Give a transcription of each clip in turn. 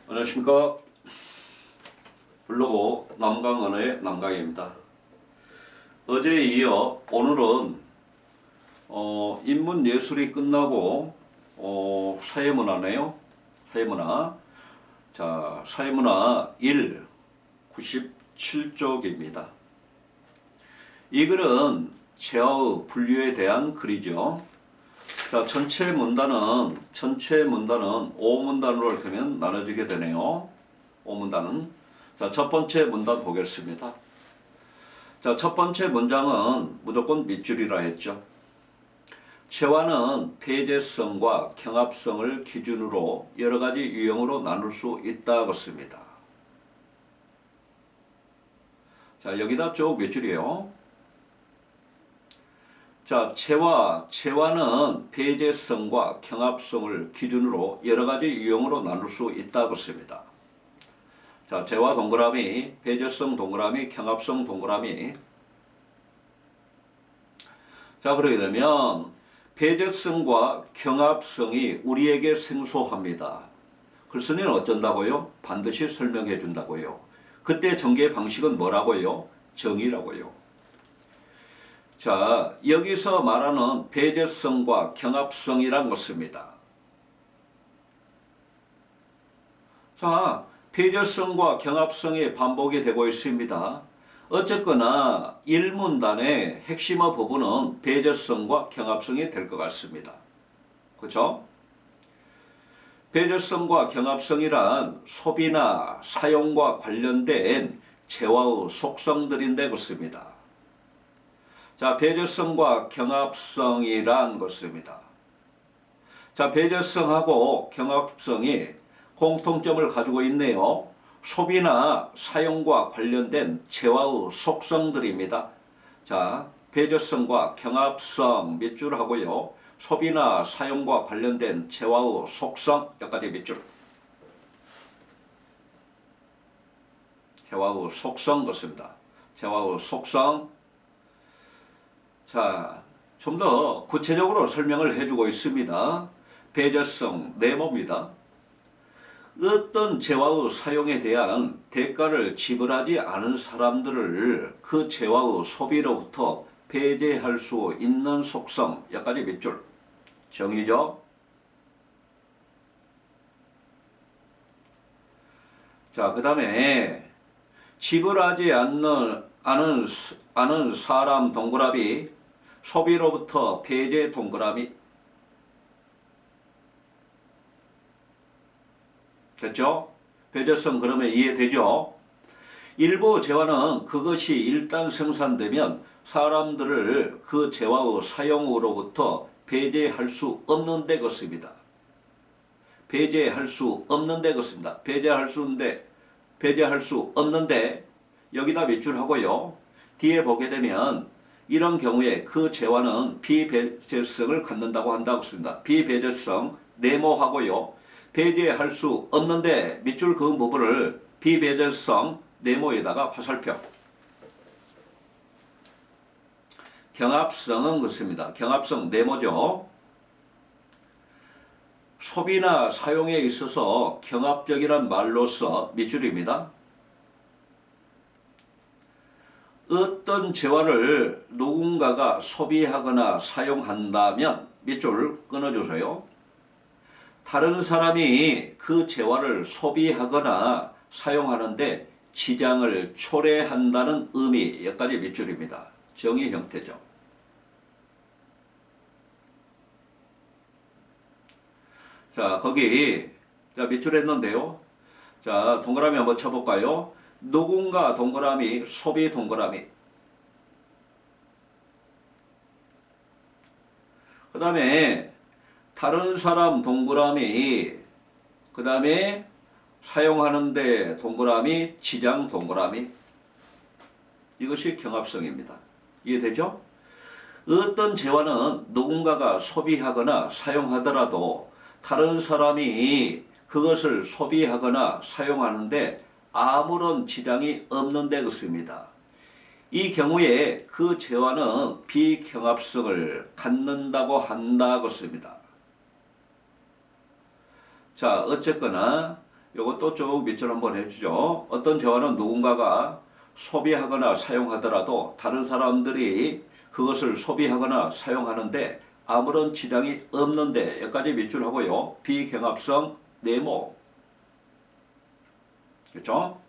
안녕하십니까. 블로그 남강언어의 남강입니다. 어제에 이어 오늘은 인문예술이 끝나고 사회문화네요. 사회문화. 자, 사회문화 1 97쪽입니다. 이 글은 제어의 분류에 대한 글이죠. 자, 전체 문단은 5문단으로 이렇게 나눠지게 되네요. 5문단은. 자, 첫 번째 문단 보겠습니다. 자, 첫 번째 문장은 무조건 밑줄이라 했죠. 체화는 폐제성과 경합성을 기준으로 여러 가지 유형으로 나눌 수 있다고 씁니다. 자, 여기다 쭉 밑줄이에요. 자, 체화는 폐제성과 경합성을 기준으로 여러 가지 유형으로 나눌 수 있다고 씁니다. 자, 체화 동그라미, 폐제성 동그라미, 경합성 동그라미. 자, 그러게 되면 폐제성과 경합성이 우리에게 생소합니다. 글쓴이는 어쩐다고요? 반드시 설명해 준다고요. 그때 전개 방식은 뭐라고요? 정의라고요. 자, 여기서 말하는 폐제성과 경합성이란 것입니다. 자, 폐제성과 경합성이 반복이 되고 있습니다. 어쨌거나 1문단의 핵심의 부분은 폐제성과 경합성이 될 것 같습니다. 그렇죠? 폐제성과 경합성이란 소비나 사용과 관련된 재화의 속성들인데 그렇습니다. 자, 폐제성과 경합성이란 것입니다. 자, 폐제성하고 경합성이 공통점을 가지고 있네요. 소비나 사용과 관련된 재화의 속성들입니다. 자, 폐제성과 경합성 밑줄하고요. 소비나 사용과 관련된 재화의 속성 여기까지 밑줄. 재화의 속성 것입니다. 재화의 속성. 자, 좀 더 구체적으로 설명을 해주고 있습니다. 폐제성 네모입니다. 어떤 재화의 사용에 대한 대가를 지불하지 않은 사람들을 그 재화의 소비로부터 배제할 수 있는 속성 여기까지 밑줄. 정의죠. 자, 그 다음에 지불하지 않은 사람 동그라미, 소비로부터 배제 동그라미. 됐죠? 배제성 그러면 이해되죠? 일부 재화는 그것이 일단 생산되면 사람들을 그 재화의 사용으로부터 배제할 수 없는 데 것입니다. 배제할 수 없는 데 것입니다. 배제할 수 없는데 여기다 밑줄하고요. 뒤에 보게 되면 이런 경우에 그 재화는 비배제성을 갖는다고 한다고 씁니다. 비배제성 네모하고요. 배제할 수 없는데 밑줄 그은 부분을 비배제성 네모에다가 화살표. 경합성은 그렇습니다. 경합성 네모죠. 소비나 사용에 있어서 경합적이란 말로서 밑줄입니다. 어떤 재화를 누군가가 소비하거나 사용한다면 밑줄 끊어주세요. 다른 사람이 그 재화를 소비하거나 사용하는데 지장을 초래한다는 의미 여기까지 밑줄입니다. 정의 형태죠. 자, 거기 밑줄 했는데요. 자, 동그라미 한번 쳐볼까요? 누군가 동그라미, 소비 동그라미. 그 다음에 다른 사람 동그라미, 그 다음에 사용하는데 동그라미, 지장 동그라미. 이것이 경합성입니다. 이해되죠? 어떤 재화는 누군가가 소비하거나 사용하더라도 다른 사람이 그것을 소비하거나 사용하는데 아무런 지장이 없는 데 그렇습니다. 이 경우에 그 재화는 비경합성을 갖는다고 한다고 씁니다. 자, 어쨌거나 이것도 쭉 밑줄 한번 해주죠. 어떤 재화는 누군가가 소비하거나 사용하더라도 다른 사람들이 그것을 소비하거나 사용하는데 아무런 지장이 없는데 여기까지 밑줄하고요. 비경합성 네모. 그렇죠?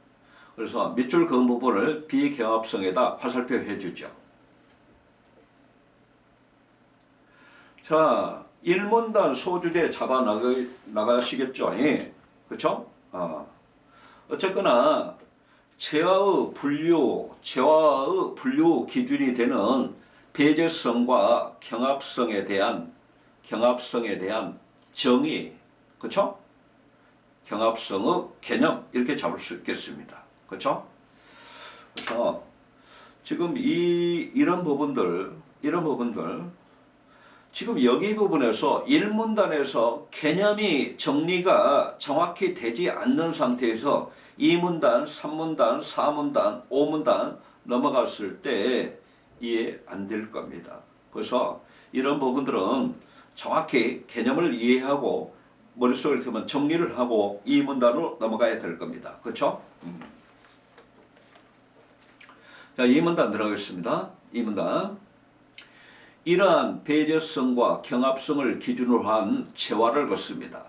그래서 밑줄 그은 부분을 비경합성에다 화살표 해주죠. 자, 일문단 소주제 잡아 나가시겠죠? 예. 그렇죠? 어쨌거나 재화의 분류 기준이 되는 배제성과 경합성에 대한 정의, 그렇죠? 경합성의 개념 이렇게 잡을 수 있겠습니다. 그렇죠? 그래서 지금 이런 부분들 지금 여기 부분에서 1문단에서 개념이 정리가 정확히 되지 않는 상태에서 2문단, 3문단, 4문단, 5문단 넘어갔을 때 이해 안 될 겁니다. 그래서 이런 부분들은 정확히 개념을 이해하고 머릿속에 들면 정리를 하고 2문단으로 넘어가야 될 겁니다. 그렇죠? 자, 2문단 들어가겠습니다. 2문단. 이러한 배제성과 경합성을 기준으로 한 재화를 걷습니다.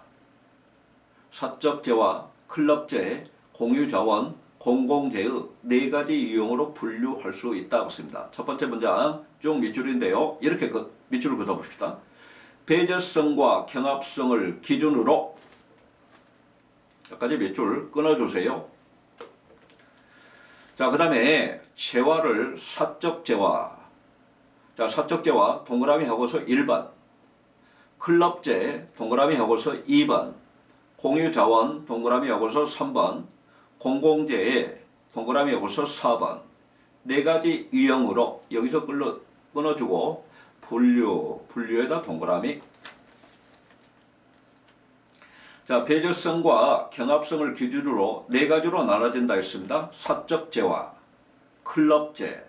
사적 재화, 클럽재, 공유자원, 공공재의 네 가지 유형으로 분류할 수 있다고 했습니다. 첫 번째 문장 쭉 밑줄인데요. 이렇게 밑줄을 그어봅시다. 배제성과 경합성을 기준으로 여기까지 밑줄 끊어주세요. 자, 그 다음에 재화를 사적 재화. 자, 사적 재화 동그라미 하고서 1번, 클럽재 동그라미 하고서 2번, 공유자원 동그라미 하고서 3번, 공공재에 동그라미 하고서 4번. 네 가지 유형으로 여기서 끊어주고 분류에다 동그라미. 자, 배제성과 경합성을 기준으로 네 가지로 나눠진다 했습니다. 사적 재화, 클럽재,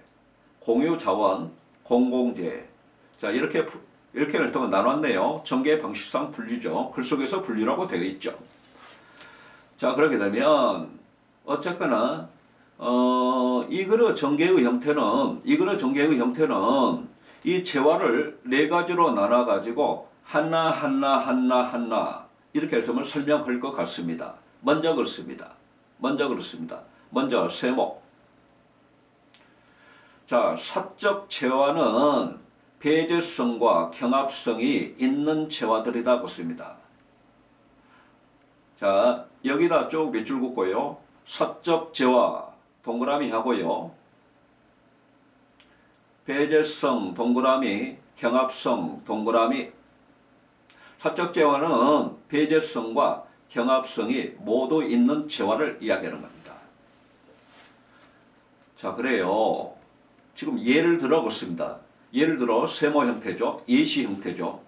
공유자원, 공공재. 자, 이렇게 일단 나눴네요. 전개 방식상 분류죠. 글 속에서 분류라고 되어 있죠. 자, 그렇게 되면 어쨌거나 이 글의 전개의 형태는 이 재화를 네 가지로 나눠 가지고 하나 이렇게 해서 설명할 것 같습니다. 먼저 그렇습니다. 먼저 세모. 자, 사적 재화는 배제성과 경합성이 있는 재화들이다 그렇습니다. 자, 여기다 쭉 밑줄 긋고요. 사적 재화 동그라미 하고요. 배제성 동그라미, 경합성 동그라미. 사적 재화는 배제성과 경합성이 모두 있는 재화를 이야기하는 겁니다. 자, 그래요. 지금 예를 들어 보습니다. 예를 들어 세모 형태죠. 예시 형태죠.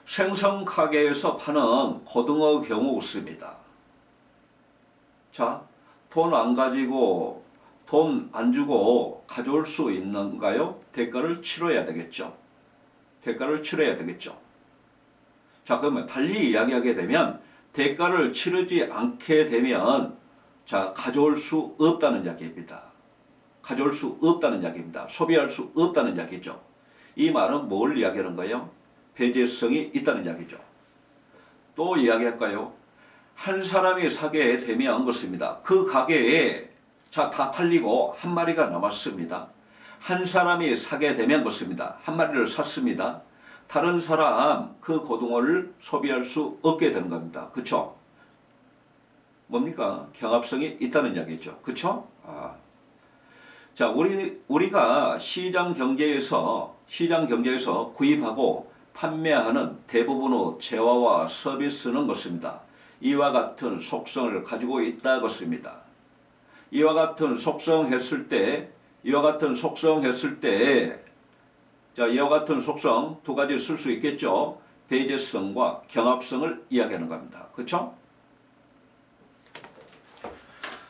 생선 가게에서 파는 고등어 경우 있습니다. 자, 돈 안 주고 가져올 수 있는가요? 대가를 치러야 되겠죠. 자, 그러면 달리 이야기하게 되면 대가를 치르지 않게 되면 자, 가져올 수 없다는 이야기입니다. 소비할 수 없다는 이야기죠. 이 말은 뭘 이야기하는 거예요? 배제성이 있다는 이야기죠. 또 이야기할까요? 한 사람이 사게 되면 것입니다. 그 가게에 자, 다 팔리고 한 마리가 남았습니다. 한 사람이 사게 되면 것입니다. 한 마리를 샀습니다. 다른 사람 그 고등어를 소비할 수 없게 되는 겁니다. 그렇죠? 뭡니까? 경합성이 있다는 이야기죠. 그렇죠? 자, 우리가 시장 경제에서 구입하고 판매하는 대부분의 재화와 서비스는 것입니다. 이와 같은 속성을 가지고 있다 것입니다. 이와 같은 속성 했을 때 자, 이와 같은 속성 두 가지 쓸 수 있겠죠. 배제성과 경합성을 이야기하는 겁니다. 그렇죠?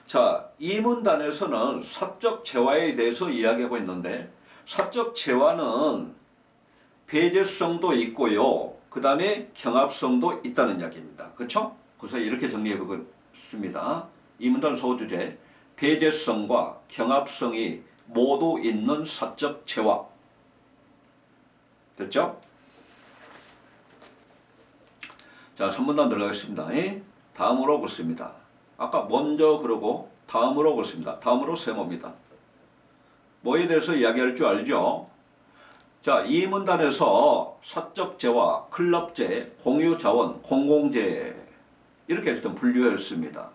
자, 이 문단에서는 사적 재화에 대해서 이야기하고 있는데 사적 재화는 배제성도 있고요. 그 다음에 경합성도 있다는 이야기입니다. 그렇죠? 그래서 이렇게 정리해 보고 있습니다. 이 문단 소주제 배제성과 경합성이 모두 있는 사적 재화. 됐죠? 자, 3문단 들어가겠습니다. 다음으로 긋습니다. 아까 먼저 그러고 다음으로 긋습니다. 다음으로 세모입니다. 뭐에 대해서 이야기할 줄 알죠? 자, 이 문단에서 사적 재화, 클럽재, 공유자원, 공공재 이렇게 일단 분류했습니다.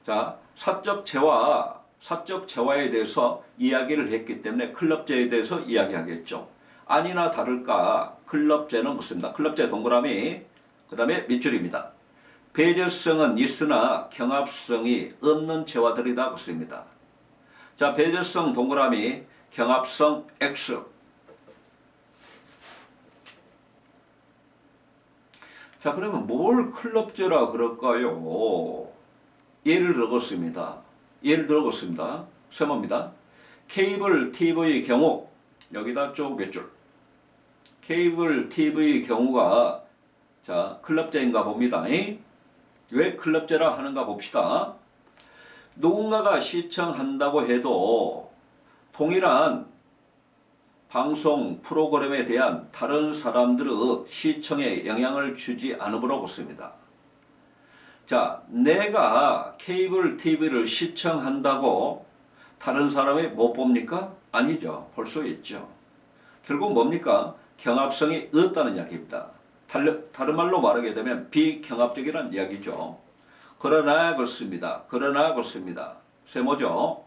자, 사적 재화에 대해서 이야기를 했기 때문에 클럽재에 대해서 이야기하겠죠. 아니나 다를까 클럽재는 묻습니다. 클럽재 동그라미 그 다음에 밑줄입니다. 배제성은 있으나 경합성이 없는 재화들이다 묻습니다. 자, 배제성 동그라미 경합성 X. 자, 그러면 뭘 클럽재라 그럴까요? 예를 들었습니다. 세모입니다. 케이블 TV 경우 여기다 쭉 몇 줄. 케이블 TV 경우가 자, 클럽재인가 봅니다. 왜 클럽재라 하는가 봅시다. 누군가가 시청한다고 해도 동일한 방송 프로그램에 대한 다른 사람들의 시청에 영향을 주지 않으므로 그렇습니다. 자, 내가 케이블 TV를 시청한다고 다른 사람이 못 봅니까? 아니죠. 볼 수 있죠. 결국 뭡니까? 경합성이 없다는 이야기입니다. 다른 말로 말하게 되면 비경합적이라는 이야기죠. 그러나 그렇습니다. 세모죠.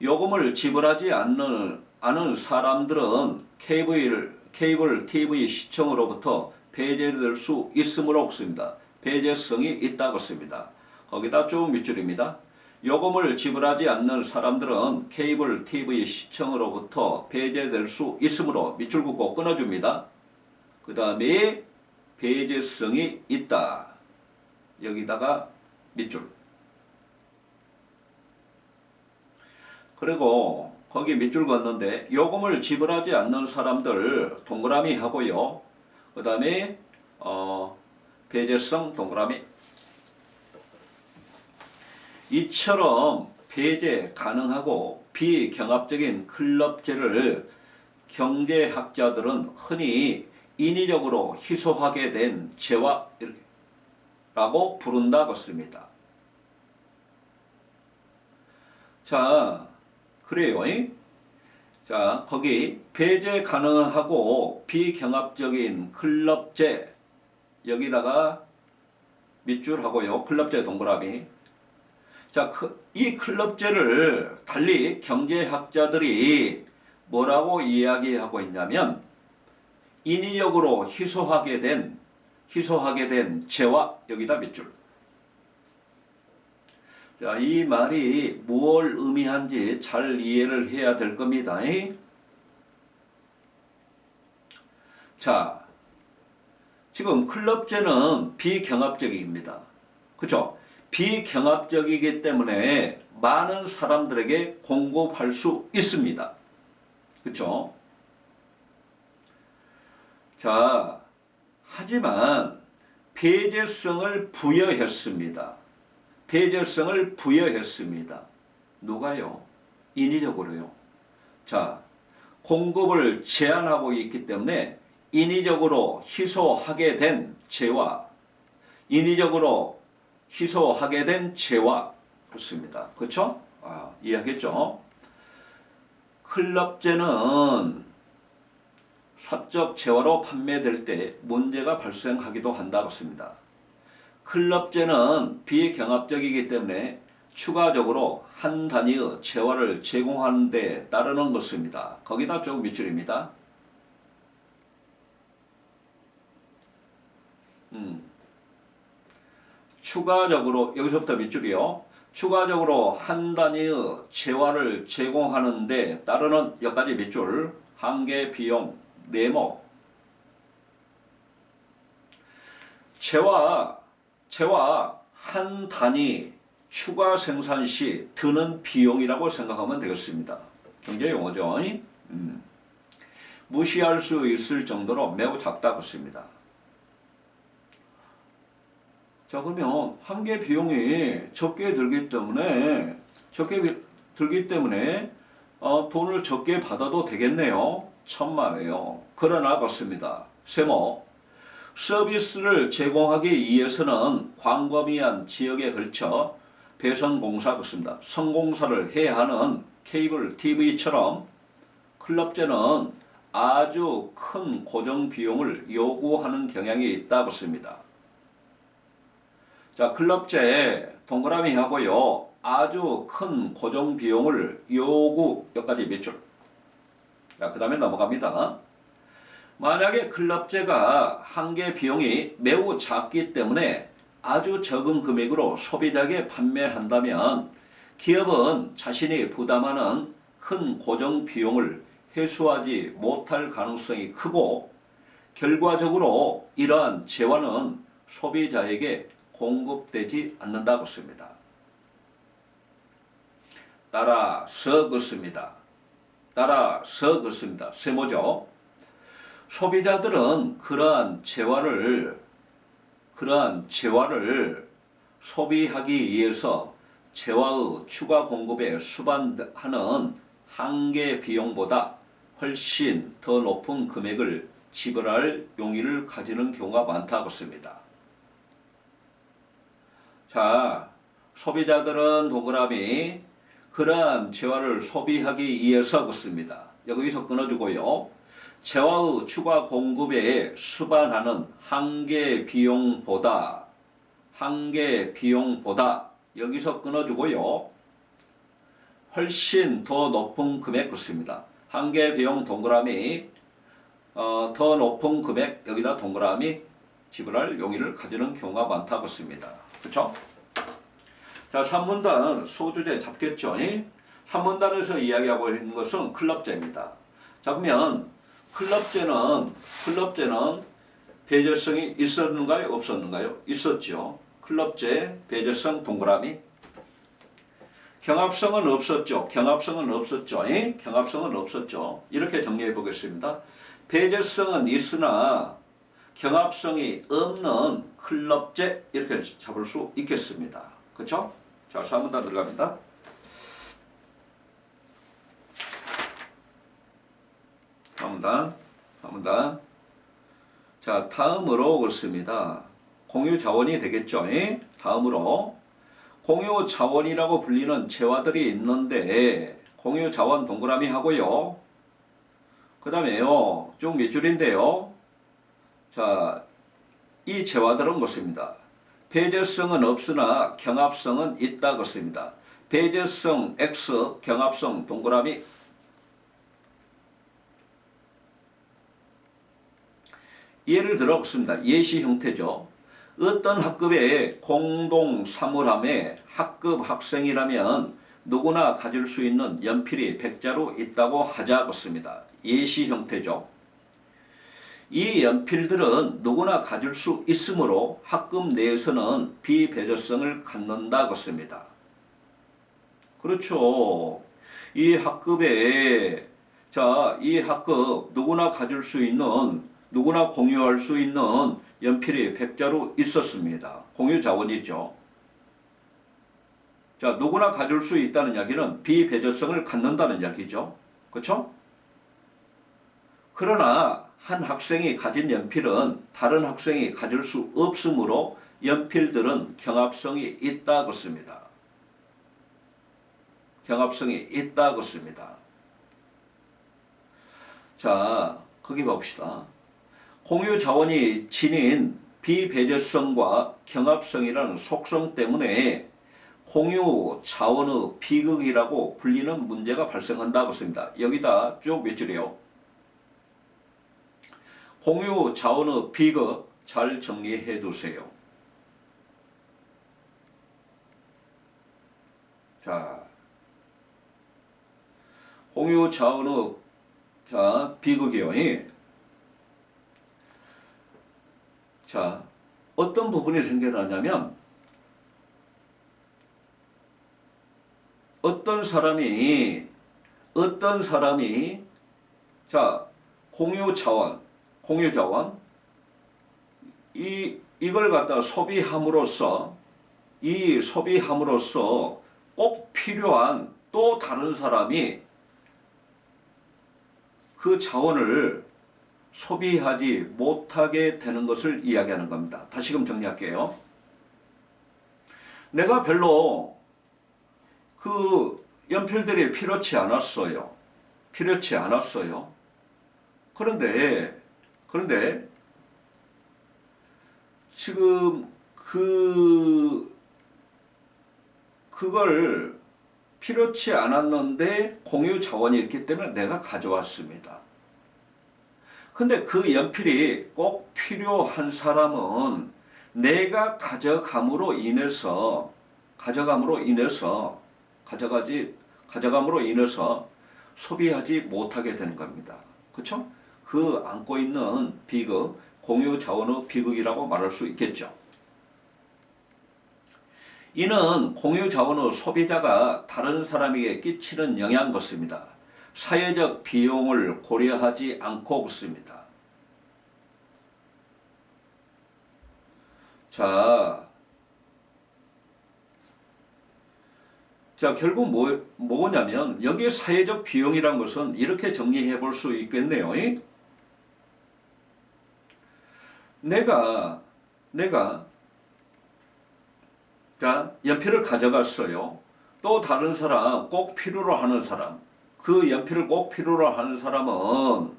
요금을 지불하지 않은 사람들은 케이블 TV 시청으로부터 배제될 수 있으므로 그렇습니다. 배제성이 있다고 씁니다. 거기다 쭉 밑줄입니다. 요금을 지불하지 않는 사람들은 케이블 TV 시청으로부터 배제될 수 있으므로 밑줄 긋고 끊어줍니다. 그 다음에 배제성이 있다. 여기다가 밑줄. 그리고 거기 밑줄 걷는데 요금을 지불하지 않는 사람들 동그라미 하고요. 그 다음에 배제성 동그라미. 이처럼 배제 가능하고 비경합적인 클럽재를 경제학자들은 흔히 인위적으로 희소하게 된 재화라고 부른다고 씁니다. 자, 그래요. 자, 거기 배제 가능하고 비경합적인 클럽재 여기다가 밑줄하고요. 클럽재 동그라미. 자, 이 클럽재를 달리 경제학자들이 뭐라고 이야기하고 있냐면 인위적으로 희소하게 된 재화 여기다 밑줄. 자, 이 말이 뭘 의미한지 잘 이해를 해야 될 겁니다. 자, 지금 클럽재는 비경합적입니다. 그렇죠? 비경합적이기 때문에 많은 사람들에게 공급할 수 있습니다. 그렇죠? 자, 하지만 배제성을 부여했습니다. 누가요? 인위적으로요. 자, 공급을 제한하고 있기 때문에 인위적으로 희소하게 된 재화, 그렇습니다. 그렇죠? 이해하겠죠? 클럽재는 사적 재화로 판매될 때 문제가 발생하기도 한다고 씁니다. 클럽재는 비경합적이기 때문에 추가적으로 한 단위의 재화를 제공하는 데 따르는 것입니다. 거기다 쭉 밑줄입니다. 추가적으로 여기서부터 밑줄이요. 추가적으로 한 단위의 재화를 제공하는 데 따르는 여기까지 밑줄. 한계 비용 네모. 재화 한 단위 추가 생산 시 드는 비용이라고 생각하면 되겠습니다. 경제 용어죠. 무시할 수 있을 정도로 매우 작다 그렇습니다. 자, 그러면 한개 비용이 적게 들기 때문에 돈을 적게 받아도 되겠네요. 천만에요. 그러나 그렇습니다. 세모 서비스를 제공하기 위해서는 광범위한 지역에 걸쳐 배선공사 그렇습니다. 성공사를 해야 하는 케이블 TV처럼 클럽제는 아주 큰 고정 비용을 요구하는 경향이 있다 그렇습니다. 자, 클럽제 동그라미 하고요. 아주 큰 고정 비용을 여기까지 몇 줄. 자, 그 다음에 넘어갑니다. 만약에 클럽제가 한 개 비용이 매우 작기 때문에 아주 적은 금액으로 소비자에게 판매한다면 기업은 자신이 부담하는 큰 고정 비용을 해소하지 못할 가능성이 크고 결과적으로 이러한 재화는 소비자에게 공급되지 않는다고 씁니다. 따라서 그렇습니다. 세모죠. 소비자들은 그러한 재화를 소비하기 위해서 재화의 추가 공급에 수반하는 한개 비용보다 훨씬 더 높은 금액을 지불할 용의를 가지는 경우가 많다고 씁니다. 자, 소비자들은 동그라미 그러한 재화를 소비하기 위해서 그렇습니다. 여기서 끊어주고요. 재화의 추가 공급에 수반하는 한개 비용보다 여기서 끊어주고요. 훨씬 더 높은 금액 그렇습니다. 한개 비용 동그라미 더 높은 금액 여기다 동그라미 지불할 용의를 가지는 경우가 많다고 씁니다. 그렇죠? 자, 3문단 소주제 잡겠죠? 3문단에서 이야기하고 있는 것은 클럽제입니다. 자, 그러면 클럽제는 배제성이 있었는가요? 없었는가요? 있었죠. 클럽제 배제성 동그라미. 경합성은 없었죠. 경합성은 없었죠. 이렇게 정리해 보겠습니다. 배제성은 있으나 경합성이 없는 클럽제 이렇게 잡을 수 있겠습니다. 그렇죠? 자, 3문단 들어갑니다. 다음문단. 자, 다음으로 그렇습니다. 공유 자원이 되겠죠. 다음으로 공유 자원이라고 불리는 재화들이 있는데 공유 자원 동그라미 하고요. 그 다음에요. 쭉 몇 줄인데요. 자, 이 재화들은 뭐습니다? 배제성은 없으나 경합성은 있다 그렇습니다. 배제성 X, 경합성 동그라미. 예를 들어 보겠습니다. 예시 형태죠. 어떤 학급에 공동 사물함에 학급 학생이라면 누구나 가질 수 있는 연필이 100자루 있다고 하자 그렇습니다. 예시 형태죠. 이 연필들은 누구나 가질 수 있으므로 학급 내에서는 비배제성을 갖는다 그렇습니다. 그렇죠. 이 학급 누구나 가질 수 있는 누구나 공유할 수 있는 연필이 100자루 있었습니다. 공유 자원이죠. 자, 누구나 가질 수 있다는 이야기는 비배제성을 갖는다는 이야기죠. 그렇죠? 그러나 한 학생이 가진 연필은 다른 학생이 가질 수 없으므로 연필들은 경합성이 있다 그렇습니다. 자, 거기 봅시다. 공유 자원이 지닌 비배제성과 경합성이라는 속성 때문에 공유 자원의 비극이라고 불리는 문제가 발생한다고 했습니다. 여기다 쭉 몇 줄이요? 공유 자원의 비극 잘 정리해 두세요. 자, 공유 자원의 비극이요. 자, 어떤 부분이 생겨나냐면 어떤 사람이 자, 공유 자원 이걸 갖다 소비함으로써 꼭 필요한 또 다른 사람이 그 자원을 소비하지 못하게 되는 것을 이야기하는 겁니다. 다시금 정리할게요. 내가 별로 그 연필들이 필요치 않았어요. 그런데 지금 그걸 필요치 않았는데 공유 자원이 있기 때문에 내가 가져왔습니다. 근데 그 연필이 꼭 필요한 사람은 내가 가져감으로 인해서 소비하지 못하게 되는 겁니다. 그렇죠? 그 안고 있는 비극, 공유 자원의 비극이라고 말할 수 있겠죠. 이는 공유 자원의 소비자가 다른 사람에게 끼치는 영향 것입니다. 사회적 비용을 고려하지 않고 그렇습니다. 자, 결국 뭐냐면 여기에 사회적 비용이란 것은 이렇게 정리해 볼 수 있겠네요. 내가 연필을 가져갔어요. 또 다른 사람, 꼭 필요로 하는 사람, 그 연필을 꼭 필요로 하는 사람은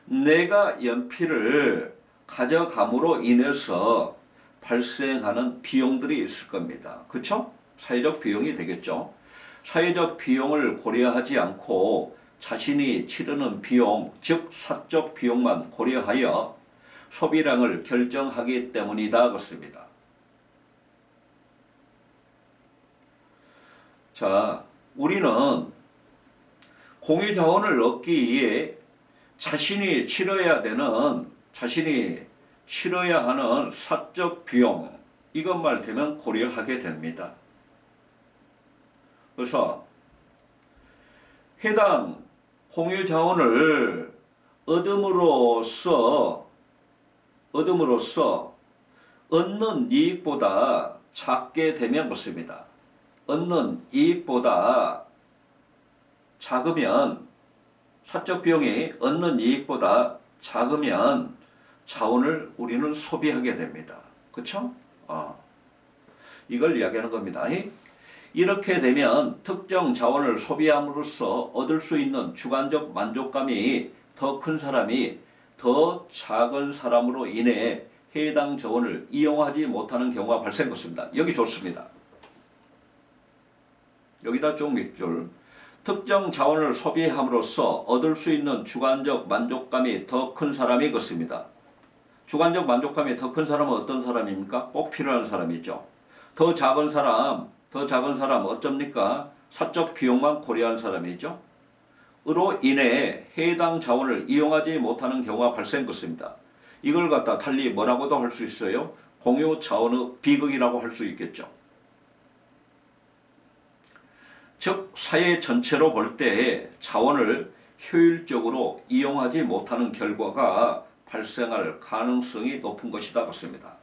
내가 연필을 가져감으로 인해서 발생하는 비용들이 있을 겁니다. 그렇죠? 사회적 비용이 되겠죠. 사회적 비용을 고려하지 않고 자신이 치르는 비용, 즉 사적 비용만 고려하여 소비량을 결정하기 때문이다 그렇습니다. 자, 우리는 공유 자원을 얻기 위해 자신이 치러야 하는 사적 비용, 이것만 되면 고려하게 됩니다. 그래서 해당 공유 자원을 얻음으로써 얻는 이익보다 작게 되면 그렇습니다. 얻는 이익보다 작으면, 사적 비용이 얻는 이익보다 작으면 자원을 우리는 소비하게 됩니다. 그렇죠? 이걸 이야기하는 겁니다. 이렇게 되면 특정 자원을 소비함으로써 얻을 수 있는 주관적 만족감이 더 큰 사람이 더 작은 사람으로 인해 해당 자원을 이용하지 못하는 경우가 발생했습니다. 여기 좋습니다. 여기다 좀 밑줄. 특정 자원을 소비함으로써 얻을 수 있는 주관적 만족감이 더 큰 사람이 그렇습니다. 주관적 만족감이 더 큰 사람은 어떤 사람입니까? 꼭 필요한 사람이죠. 더 작은 사람 어쩝니까? 사적 비용만 고려한 사람이죠. 으로 인해 해당 자원을 이용하지 못하는 경우가 발생했습니다. 이걸 갖다 달리 뭐라고도 할 수 있어요? 공유 자원의 비극이라고 할 수 있겠죠. 즉 사회 전체로 볼 때 자원을 효율적으로 이용하지 못하는 결과가 발생할 가능성이 높은 것이다 그렇습니다.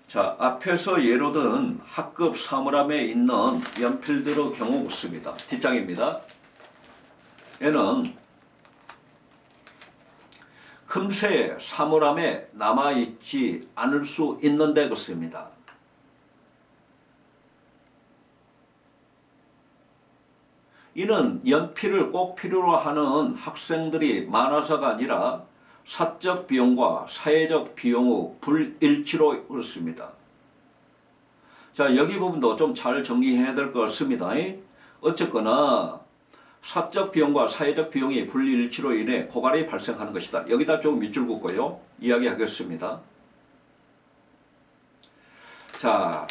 자, 앞에서 예로 든 학급 사물함에 있는 연필들의 경우 그렇습니다. 뒷장입니다. 얘는 금세 사물함에 남아있지 않을 수 있는데 그렇습니다. 이는 연필을 꼭 필요로 하는 학생들이 많아서가 아니라 사적 비용과 사회적 비용의 불일치로 그렇습니다. 자, 여기 부분도 좀 잘 정리해야 될 것 같습니다. 어쨌거나 사적 비용과 사회적 비용이 불일치로 인해 고갈이 발생하는 것이다. 여기다 좀 밑줄 긋고요. 이야기하겠습니다. 자,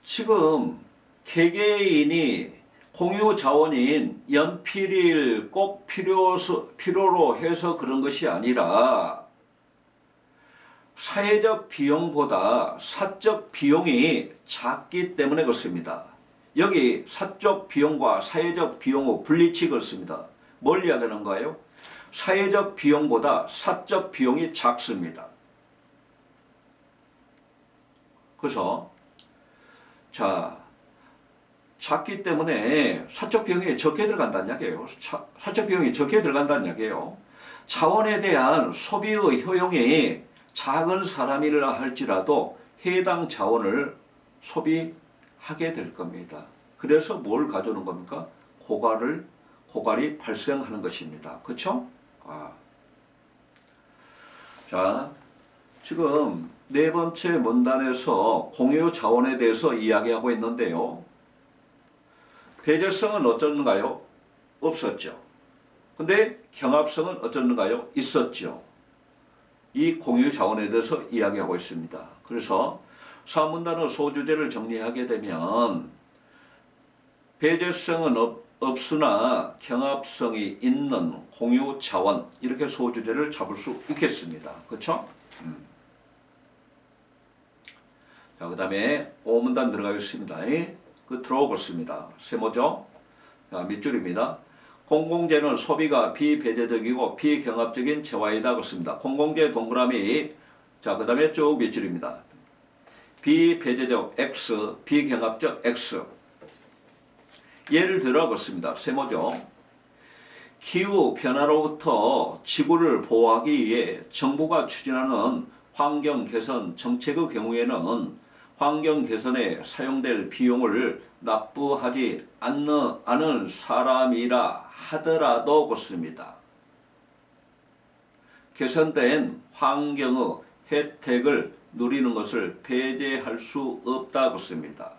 지금 개개인이 공유 자원인 연필을 꼭 필요로 해서 그런 것이 아니라 사회적 비용보다 사적 비용이 작기 때문에 그렇습니다. 여기 사적 비용과 사회적 비용의 분리치 그렇습니다. 뭘 이야기하는 거예요? 사회적 비용보다 사적 비용이 작습니다. 그래서 자, 작기 때문에 사적 비용이 적게 들어간다는 이야기예요. 사적 비용이 적게 들어간다는 이야기예요. 자원에 대한 소비의 효용이 작은 사람이라 할지라도 해당 자원을 소비하게 될 겁니다. 그래서 뭘 가져오는 겁니까? 고갈이 발생하는 것입니다. 그렇죠? 자, 지금 네 번째 문단에서 공유 자원에 대해서 이야기하고 있는데요. 배제성은 어쩌는가요? 없었죠. 근데 경합성은 어쩌는가요? 있었죠. 이 공유 자원에 대해서 이야기하고 있습니다. 그래서 사문단어 소주제를 정리하게 되면 배제성은 없으나 경합성이 있는 공유 자원, 이렇게 소주제를 잡을 수 있겠습니다. 그렇죠? 자, 그 다음에 5문단 들어가겠습니다. 들어오겠습니다. 세모죠? 자, 밑줄입니다. 공공재는 소비가 비배제적이고 비경합적인 재화이다. 그렇습니다. 공공재 동그라미, 자, 그 다음에 쭉 밑줄입니다. 비배제적 X, 비경합적 X. 예를 들어 그렇습니다. 세모죠. 기후 변화로부터 지구를 보호하기 위해 정부가 추진하는 환경 개선 정책의 경우에는 환경 개선에 사용될 비용을 납부하지 않은 사람이라 하더라도 그렇습니다. 개선된 환경의 혜택을 누리는 것을 배제할 수 없다 그렇습니다.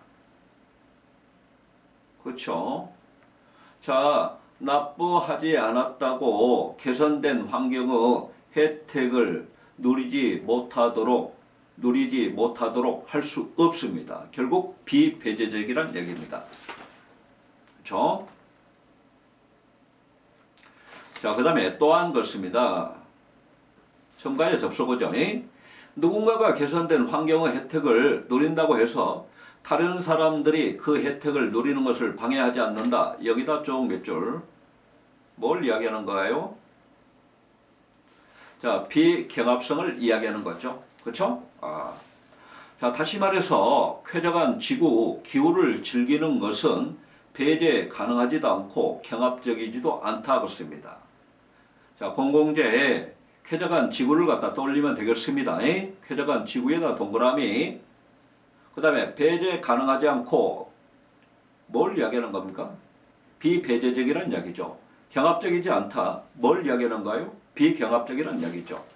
그렇죠? 자, 납부하지 않았다고 개선된 환경의 혜택을 누리지 못하도록 할 수 없습니다. 결국 비배제적이란 얘기입니다. 그렇죠? 자, 그 다음에 또한 그렇습니다. 첨가의 접속어죠. 누군가가 개선된 환경의 혜택을 누린다고 해서 다른 사람들이 그 혜택을 누리는 것을 방해하지 않는다. 여기다 쭉 몇 줄. 뭘 이야기하는 거예요? 자, 비경합성을 이야기하는 거죠. 그렇죠? 자, 다시 말해서 쾌적한 지구, 기후를 즐기는 것은 배제 가능하지도 않고 경합적이지도 않다 그렇습니다. 자, 공공재에 쾌적한 지구를 갖다 떠올리면 되겠습니다. 쾌적한 지구에다 동그라미. 그 다음에 배제 가능하지 않고 뭘 이야기하는 겁니까? 비배제적이라는 이야기죠. 경합적이지 않다. 뭘 이야기하는가요? 비경합적이라는 이야기죠.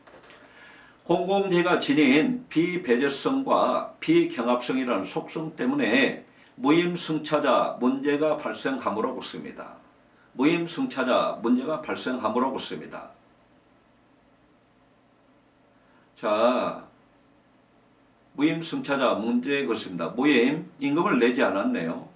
공공재가 지닌 비배제성과 비경합성이라는 속성 때문에 무임승차자 문제가 발생함으로 그렇습니다. 무임승차자 문제가 발생함으로 그렇습니다. 자, 무임승차자 문제 그렇습니다. 무임, 임금을 내지 않았네요.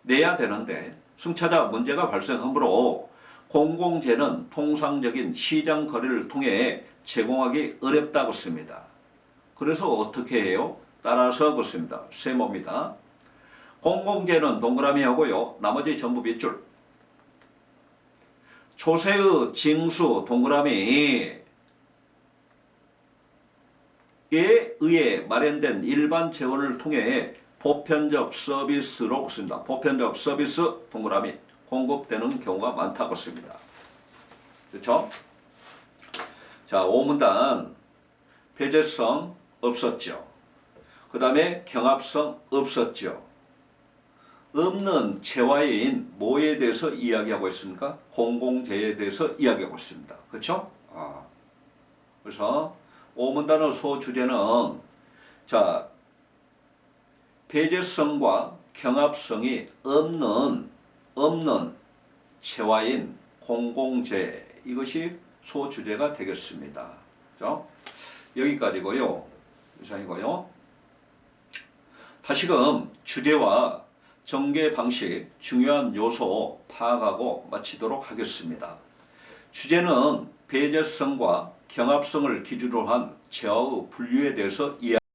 내야 되는데 승차자 문제가 발생하므로 공공재는 통상적인 시장 거래를 통해 제공하기 어렵다 그렇습니다. 그래서 어떻게 해요? 따라서 그렇습니다. 세모입니다. 공공재는 동그라미 하고요. 나머지 전부 밑줄. 조세의 징수 동그라미 에 의해 마련된 일반 재원을 통해 보편적 서비스로 그렇습니다. 보편적 서비스 동그라미 공급되는 경우가 많다고 씁니다. 그렇죠? 자, 5문단 배제성 없었죠. 그 다음에 경합성 없었죠. 없는 재화인 뭐에 대해서 이야기하고 있습니까? 공공재에 대해서 이야기하고 있습니다. 그렇죠? 그래서 5문단의 소주제는 자, 배제성과 경합성이 없는 재화인 공공재, 이것이 소주제가 되겠습니다. 그렇죠? 여기까지고요. 이상이고요. 다시금 주제와 전개 방식 중요한 요소 파악하고 마치도록 하겠습니다. 주제는 배제성과 경합성을 기준으로 한 재화의 분류에 대해서 이야기합니다.